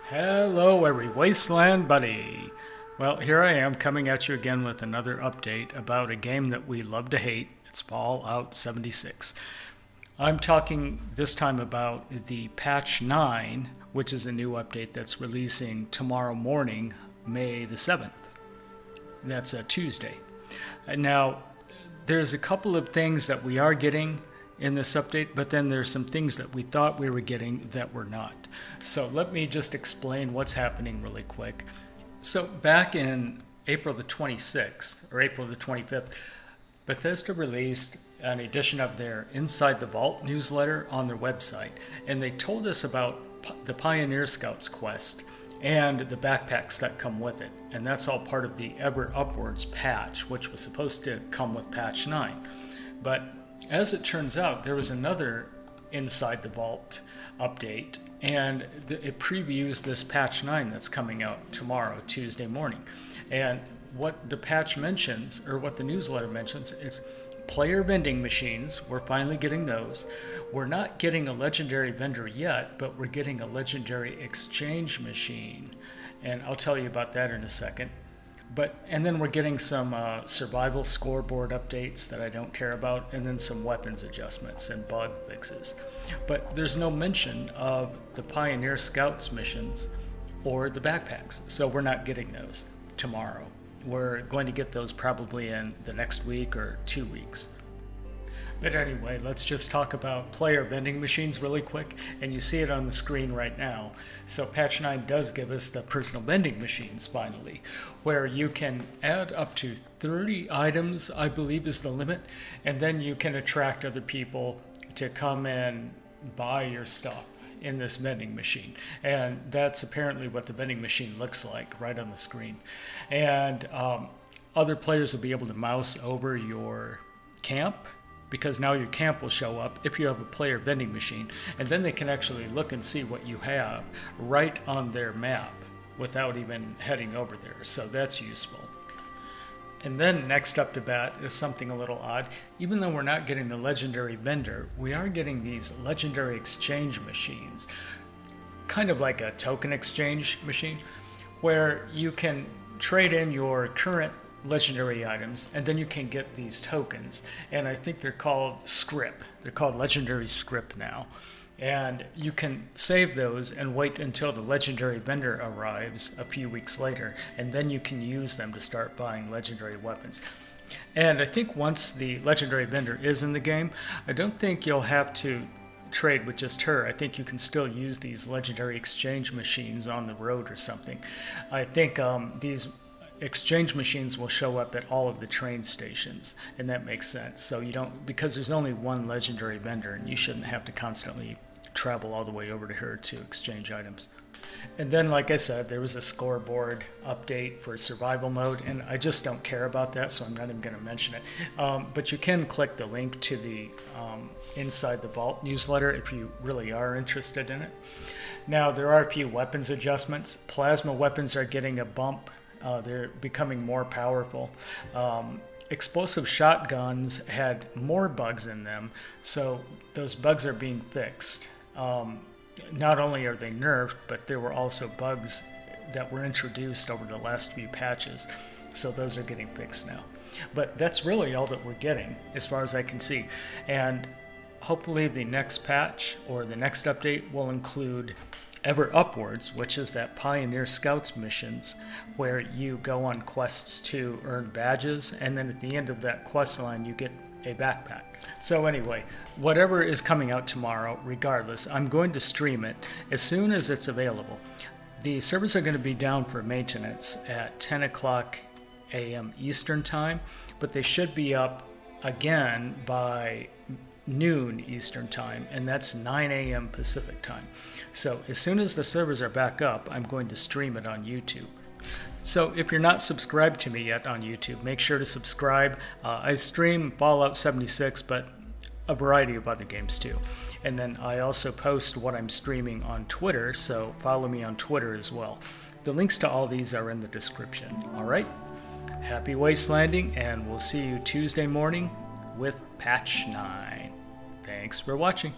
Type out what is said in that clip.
Hello, every Wasteland buddy. Well, here I am coming at you again with another update about a game that we love to hate. It's Fallout 76. I'm talking this time about the patch 9, which is a new update that's releasing tomorrow morning, May the 7th. That's a Tuesday. Now, there's a couple of things that we are getting in this update, but then there's some things that we thought we were getting that we're not. So let me just explain what's happening really quick. So back in April the 26th or April the 25th, Bethesda released an edition of their Inside the Vault newsletter on their website, and they told us about the Pioneer Scouts quest and the backpacks that come with it. And that's all part of the Ever Upwards patch, which was supposed to come with patch 9. But as it turns out, there was another Inside the Vault update, and it previews this patch 9 that's coming out tomorrow, Tuesday morning. And what the patch mentions, or what the newsletter mentions, is player vending machines. We're finally getting those. We're not getting a legendary vendor yet, but we're getting a legendary exchange machine. And I'll tell you about that in a second. And then we're getting some survival scoreboard updates that I don't care about, and then some weapons adjustments and bug fixes. But there's no mention of the Pioneer Scouts missions or the backpacks, so we're not getting those tomorrow. We're going to get those probably in the next week or 2 weeks. But anyway, let's just talk about player vending machines really quick, and you see it on the screen right now. So patch 9 does give us the personal vending machines finally, where you can add up to 30 items, I believe is the limit, and then you can attract other people to come and buy your stuff in this vending machine. And that's apparently what the vending machine looks like right on the screen. And other players will be able to mouse over your camp, because now your camp will show up if you have a player vending machine, and then they can actually look and see what you have right on their map without even heading over there. So that's useful. And then next up to bat is something a little odd. Even though we're not getting the legendary vendor, we are getting these legendary exchange machines, kind of like a token exchange machine, where you can trade in your current legendary items, and then you can get these tokens, and I think they're called scrip. They're called legendary scrip now, and you can save those and wait until the legendary vendor arrives a few weeks later, and then you can use them to start buying legendary weapons. And I think once the legendary vendor is in the game, I don't think you'll have to trade with just her. I think you can still use these legendary exchange machines on the road or something. I think these exchange machines will show up at all of the train stations, and that makes sense. So you don't, because there's only one legendary vendor, and you shouldn't have to constantly travel all the way over to her to exchange items. And then, like I said, there was a scoreboard update for survival mode, and I just don't care about that, so I'm not even going to mention it. But you can click the link to the Inside the Vault newsletter if you really are interested in it. Now, there are a few weapons adjustments. Plasma weapons are getting a bump. They're becoming more powerful. Explosive shotguns had more bugs in them, so those bugs are being fixed. Not only are they nerfed, but there were also bugs that were introduced over the last few patches, so those are getting fixed now. But that's really all that we're getting, as far as I can see. And hopefully the next patch or the next update will include Ever Upwards, which is that Pioneer Scouts missions where you go on quests to earn badges, and then at the end of that quest line you get a backpack. So anyway, whatever is coming out tomorrow, regardless, I'm going to stream it as soon as it's available. The servers are going to be down for maintenance at 10 o'clock a.m. Eastern time, but they should be up again by noon Eastern time, and that's 9 a.m. Pacific time. So as soon as the servers are back up, I'm going to stream it on YouTube. So if you're not subscribed to me yet on YouTube, make sure to subscribe. I stream Fallout 76, but a variety of other games too. And then I also post what I'm streaming on Twitter, so follow me on Twitter as well. The links to all these are in the description. All right? Happy wastelanding, and we'll see you Tuesday morning with patch 9. Thanks for watching.